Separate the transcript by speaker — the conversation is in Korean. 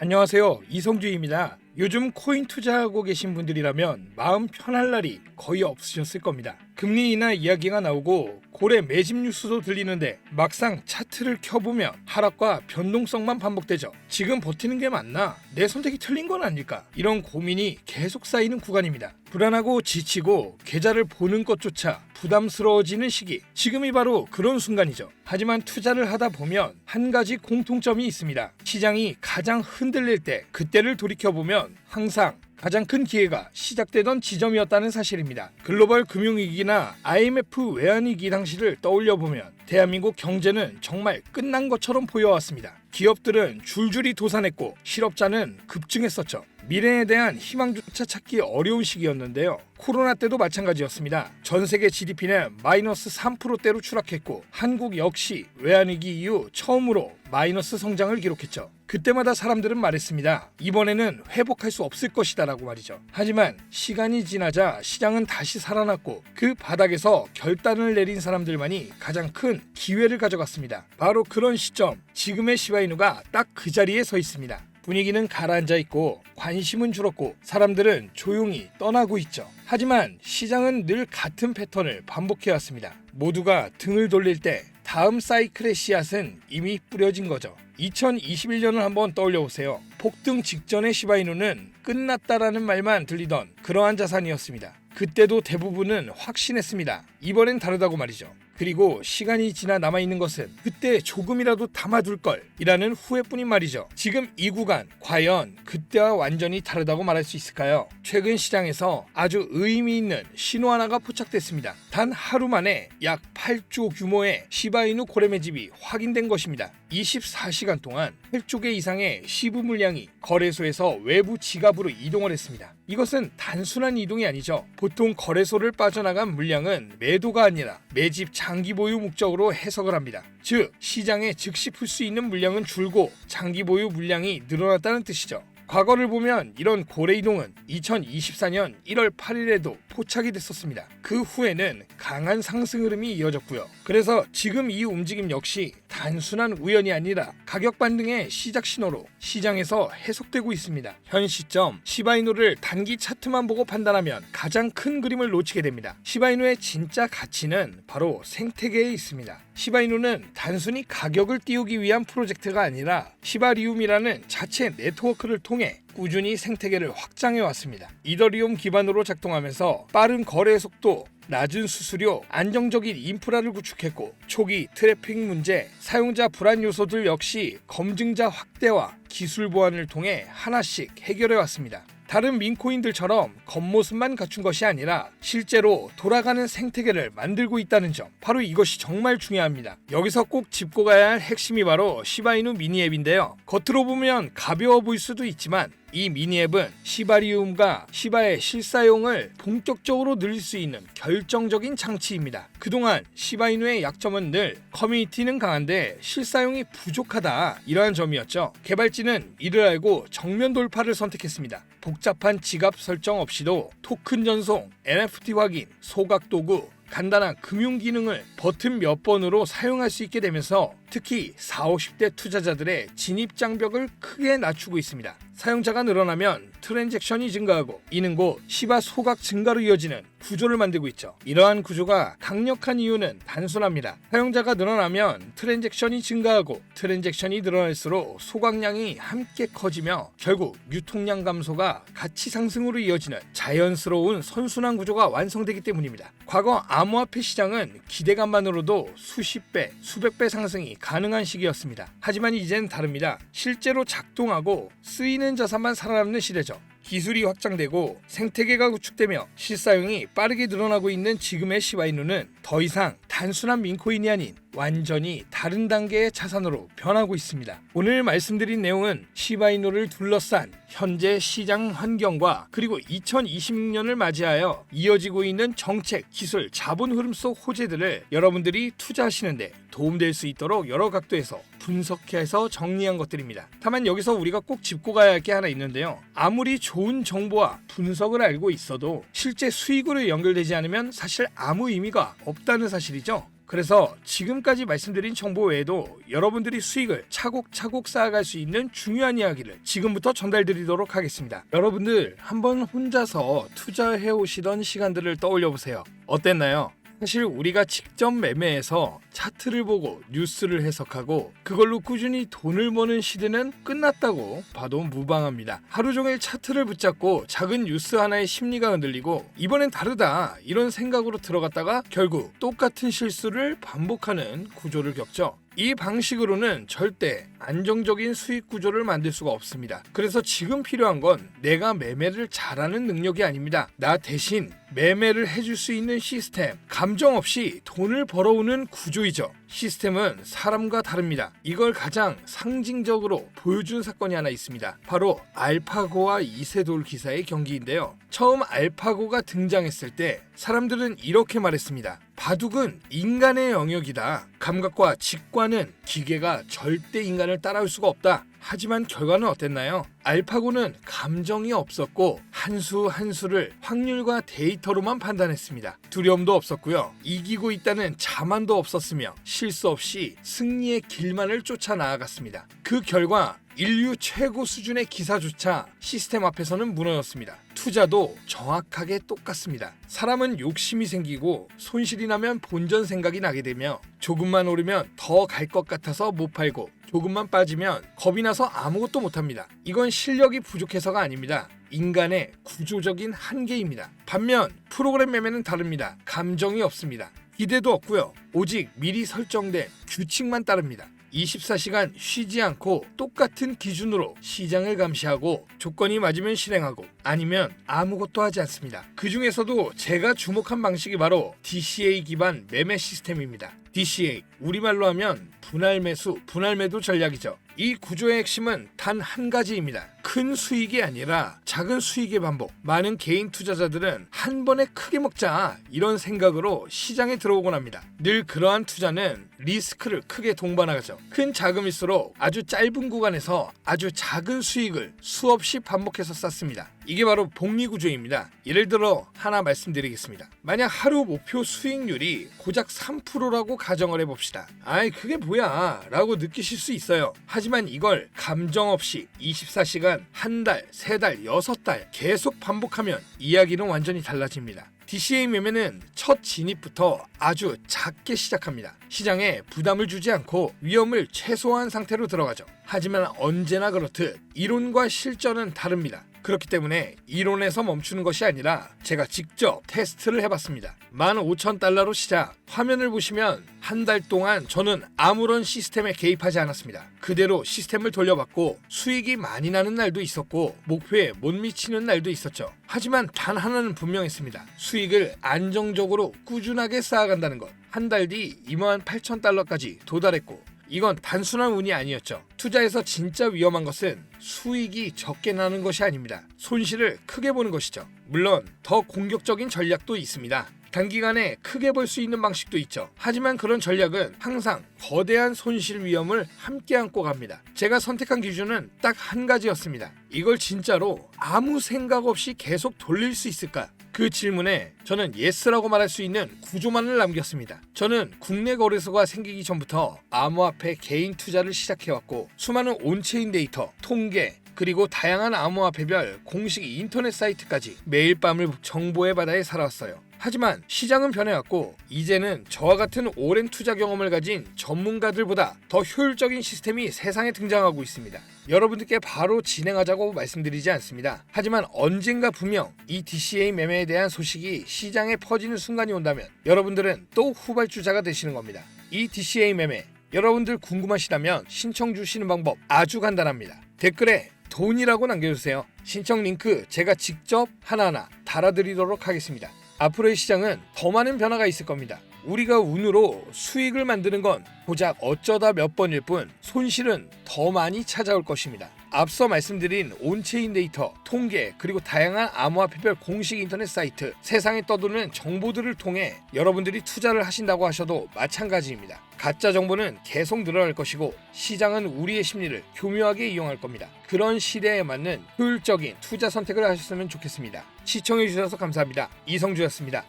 Speaker 1: 안녕하세요. 이성주입니다. 요즘 코인 투자하고 계신 분들이라면 마음 편할 날이 거의 없으셨을 겁니다. 금리 인하 이야기가 나오고 고래 매집 뉴스도 들리는데 막상 차트를 켜보면 하락과 변동성만 반복되죠. 지금 버티는 게 맞나? 내 선택이 틀린 건 아닐까? 이런 고민이 계속 쌓이는 구간입니다. 불안하고 지치고 계좌를 보는 것조차 부담스러워지는 시기, 지금이 바로 그런 순간이죠. 하지만 투자를 하다 보면 한 가지 공통점이 있습니다. 시장이 가장 흔들릴 때 그때를 돌이켜보면 항상 가장 큰 기회가 시작되던 지점이었다는 사실입니다. 글로벌 금융위기나 IMF 외환위기 당시를 떠올려보면 대한민국 경제는 정말 끝난 것처럼 보여왔습니다. 기업들은 줄줄이 도산했고 실업자는 급증했었죠. 미래에 대한 희망조차 찾기 어려운 시기였는데요. 코로나 때도 마찬가지였습니다. 전 세계 GDP는 마이너스 3%대로 추락했고 한국 역시 외환위기 이후 처음으로 마이너스 성장을 기록했죠. 그때마다 사람들은 말했습니다. 이번에는 회복할 수 없을 것이다 라고 말이죠. 하지만 시간이 지나자 시장은 다시 살아났고 그 바닥에서 결단을 내린 사람들만이 가장 큰 기회를 가져갔습니다. 바로 그런 시점, 지금의 시바이누가 딱 그 자리에 서 있습니다. 분위기는 가라앉아 있고 관심은 줄었고 사람들은 조용히 떠나고 있죠. 하지만 시장은 늘 같은 패턴을 반복해왔습니다. 모두가 등을 돌릴 때 다음 사이클의 씨앗은 이미 뿌려진 거죠. 2021년을 한번 떠올려보세요. 폭등 직전의 시바이누는 끝났다라는 말만 들리던 그러한 자산이었습니다. 그때도 대부분은 확신했습니다. 이번엔 다르다고 말이죠. 그리고 시간이 지나 남아있는 것은 그때 조금이라도 담아둘 걸 이라는 후회뿐인 말이죠. 지금 이 구간 과연 그때와 완전히 다르다고 말할 수 있을까요? 최근 시장에서 아주 의미 있는 신호 하나가 포착됐습니다. 단 하루 만에 약 8조 규모의 시바이누 고래 매집이 확인된 것입니다. 24시간 동안 8조 개 이상의 시부 물량이 거래소에서 외부 지갑으로 이동을 했습니다. 이것은 단순한 이동이 아니죠. 보통 거래소를 빠져나간 물량은 매도가 아니라 매집 장기 보유 목적으로 해석을 합니다. 즉 시장에 즉시 풀 수 있는 물량은 줄고 장기 보유 물량이 늘어났다는 뜻이죠. 과거를 보면 이런 고래 이동은 2024년 1월 8일에도 포착이 됐었습니다. 그 후에는 강한 상승 흐름이 이어졌고요. 그래서 지금 이 움직임 역시 단순한 우연이 아니라 가격 반등의 시작 신호로 시장에서 해석되고 있습니다. 현 시점 시바이누를 단기 차트만 보고 판단하면 가장 큰 그림을 놓치게 됩니다. 시바이누의 진짜 가치는 바로 생태계에 있습니다. 시바이누는 단순히 가격을 띄우기 위한 프로젝트가 아니라 시바리움이라는 자체 네트워크를 통해 꾸준히 생태계를 확장해 왔습니다. 이더리움 기반으로 작동하면서 빠른 거래 속도, 낮은 수수료, 안정적인 인프라를 구축했고 초기 트래픽 문제, 사용자 불안 요소들 역시 검증자 확대와 기술 보완을 통해 하나씩 해결해 왔습니다. 다른 민코인들처럼 겉모습만 갖춘 것이 아니라 실제로 돌아가는 생태계를 만들고 있다는 점, 바로 이것이 정말 중요합니다. 여기서 꼭 짚고 가야 할 핵심이 바로 시바이누 미니 앱인데요. 겉으로 보면 가벼워 보일 수도 있지만 이 미니 앱은 시바리움과 시바의 실사용을 본격적으로 늘릴 수 있는 결정적인 장치입니다. 그동안 시바이누의 약점은 늘 커뮤니티는 강한데 실사용이 부족하다, 이러한 점이었죠. 개발진은 이를 알고 정면 돌파를 선택했습니다. 복잡한 지갑 설정 없이도 토큰 전송, NFT 확인, 소각 도구, 간단한 금융 기능을 버튼 몇 번으로 사용할 수 있게 되면서 특히 40, 50대 투자자들의 진입 장벽을 크게 낮추고 있습니다. 사용자가 늘어나면 트랜잭션이 증가하고 이는 곧 시바 소각 증가로 이어지는 구조를 만들고 있죠. 이러한 구조가 강력한 이유는 단순합니다. 사용자가 늘어나면 트랜잭션이 증가하고 트랜잭션이 늘어날수록 소각량이 함께 커지며 결국 유통량 감소가 가치 상승으로 이어지는 자연스러운 선순환 구조가 완성되기 때문입니다. 과거 암호화폐 시장은 기대감만으로도 수십 배, 수백 배 상승이 가능한 시기였습니다. 하지만 이제는 다릅니다. 실제로 작동하고 쓰이는 자산만 살아남는 시대죠. 기술이 확장되고 생태계가 구축되며 실사용이 빠르게 늘어나고 있는 지금의 시바이누는 더 이상 단순한 민코인이 아닌 완전히 다른 단계의 자산으로 변하고 있습니다. 오늘 말씀드린 내용은 시바이누를 둘러싼 현재 시장 환경과 그리고 2026년을 맞이하여 이어지고 있는 정책, 기술, 자본 흐름 속 호재들을 여러분들이 투자하시는데 도움될 수 있도록 여러 각도에서 분석해서 정리한 것들입니다. 다만 여기서 우리가 꼭 짚고 가야 할 게 하나 있는데요. 아무리 좋은 정보와 분석을 알고 있어도 실제 수익으로 연결되지 않으면 사실 아무 의미가 없다는 사실이죠. 그래서 지금까지 말씀드린 정보 외에도 여러분들이 수익을 차곡차곡 쌓아갈 수 있는 중요한 이야기를 지금부터 전달드리도록 하겠습니다. 여러분들 한번 혼자서 투자해 오시던 시간들을 떠올려 보세요. 어땠나요? 사실 우리가 직접 매매해서 차트를 보고 뉴스를 해석하고 그걸로 꾸준히 돈을 버는 시대는 끝났다고 봐도 무방합니다. 하루 종일 차트를 붙잡고 작은 뉴스 하나의 심리가 흔들리고 이번엔 다르다 이런 생각으로 들어갔다가 결국 똑같은 실수를 반복하는 구조를 겪죠. 이 방식으로는 절대 안정적인 수익 구조를 만들 수가 없습니다. 그래서 지금 필요한 건 내가 매매를 잘하는 능력이 아닙니다. 나 대신 매매를 해줄 수 있는 시스템, 감정 없이 돈을 벌어오는 구조이죠. 시스템은 사람과 다릅니다. 이걸 가장 상징적으로 보여준 사건이 하나 있습니다. 바로 알파고와 이세돌 기사의 경기인데요. 처음 알파고가 등장했을 때 사람들은 이렇게 말했습니다. 바둑은 인간의 영역이다. 감각과 직관은 기계가 절대 인간을 따라올 수가 없다. 하지만 결과는 어땠나요? 알파고는 감정이 없었고 한 수 한 수를 확률과 데이터로만 판단했습니다. 두려움도 없었고요. 이기고 있다는 자만도 없었으며 실수 없이 승리의 길만을 쫓아 나아갔습니다. 그 결과 인류 최고 수준의 기사조차 시스템 앞에서는 무너졌습니다. 투자도 정확하게 똑같습니다. 사람은 욕심이 생기고 손실이 나면 본전 생각이 나게 되며 조금만 오르면 더 갈 것 같아서 못 팔고 조금만 빠지면 겁이 나서 아무것도 못합니다. 이건 실력이 부족해서가 아닙니다. 인간의 구조적인 한계입니다. 반면 프로그램 매매는 다릅니다. 감정이 없습니다. 기대도 없고요. 오직 미리 설정된 규칙만 따릅니다. 24시간 쉬지 않고 똑같은 기준으로 시장을 감시하고 조건이 맞으면 실행하고 아니면 아무것도 하지 않습니다. 그 중에서도 제가 주목한 방식이 바로 DCA 기반 매매 시스템입니다. DCA, 우리말로 하면 분할 매수, 분할 매도 전략이죠. 이 구조의 핵심은 단 한 가지입니다. 큰 수익이 아니라 작은 수익의 반복. 많은 개인 투자자들은 한 번에 크게 먹자 이런 생각으로 시장에 들어오곤 합니다. 늘 그러한 투자는 리스크를 크게 동반하죠. 큰 자금일수록 아주 짧은 구간에서 아주 작은 수익을 수없이 반복해서 쌓습니다. 이게 바로 복리구조입니다. 예를 들어 하나 말씀드리겠습니다. 만약 하루 목표 수익률이 고작 3%라고 가정을 해봅시다. 아이 그게 뭐야 라고 느끼실 수 있어요. 하지만 이걸 감정 없이 24시간, 한 달, 세 달, 6달 계속 반복하면 이야기는 완전히 달라집니다. DCA 매매는 첫 진입부터 아주 작게 시작합니다. 시장에 부담을 주지 않고 위험을 최소화한 상태로 들어가죠. 하지만 언제나 그렇듯 이론과 실전은 다릅니다. 그렇기 때문에 이론에서 멈추는 것이 아니라 제가 직접 테스트를 해봤습니다. 15,000달러로 시작. 화면을 보시면 한 달 동안 저는 아무런 시스템에 개입하지 않았습니다. 그대로 시스템을 돌려봤고 수익이 많이 나는 날도 있었고 목표에 못 미치는 날도 있었죠. 하지만 단 하나는 분명했습니다. 수익을 안정적으로 꾸준하게 쌓아간다는 것. 한 달 뒤 28,000달러까지 도달했고 이건 단순한 운이 아니었죠. 투자에서 진짜 위험한 것은 수익이 적게 나는 것이 아닙니다. 손실을 크게 보는 것이죠. 물론 더 공격적인 전략도 있습니다. 단기간에 크게 벌 수 있는 방식도 있죠. 하지만 그런 전략은 항상 거대한 손실 위험을 함께 안고 갑니다. 제가 선택한 기준은 딱 한 가지였습니다. 이걸 진짜로 아무 생각 없이 계속 돌릴 수 있을까? 그 질문에 저는 예스라고 말할 수 있는 구조만을 남겼습니다. 저는 국내 거래소가 생기기 전부터 암호화폐 개인 투자를 시작해왔고 수많은 온체인 데이터, 통계, 그리고 다양한 암호화폐별 공식 인터넷 사이트까지 매일 밤을 정보의 바다에 살아왔어요. 하지만 시장은 변해왔고 이제는 저와 같은 오랜 투자 경험을 가진 전문가들보다 더 효율적인 시스템이 세상에 등장하고 있습니다. 여러분들께 바로 진행하자고 말씀드리지 않습니다. 하지만 언젠가 분명 이 DCA 매매에 대한 소식이 시장에 퍼지는 순간이 온다면 여러분들은 또 후발주자가 되시는 겁니다. 이 DCA 매매 여러분들 궁금하시다면 신청 주시는 방법 아주 간단합니다. 댓글에 돈이라고 남겨주세요. 신청 링크 제가 직접 하나하나 달아드리도록 하겠습니다. 앞으로의 시장은 더 많은 변화가 있을 겁니다. 우리가 운으로 수익을 만드는 건 고작 어쩌다 몇 번일 뿐 손실은 더 많이 찾아올 것입니다. 앞서 말씀드린 온체인 데이터, 통계, 그리고 다양한 암호화폐별 공식 인터넷 사이트, 세상에 떠도는 정보들을 통해 여러분들이 투자를 하신다고 하셔도 마찬가지입니다. 가짜 정보는 계속 늘어날 것이고 시장은 우리의 심리를 교묘하게 이용할 겁니다. 그런 시대에 맞는 효율적인 투자 선택을 하셨으면 좋겠습니다. 시청해주셔서 감사합니다. 이성주였습니다.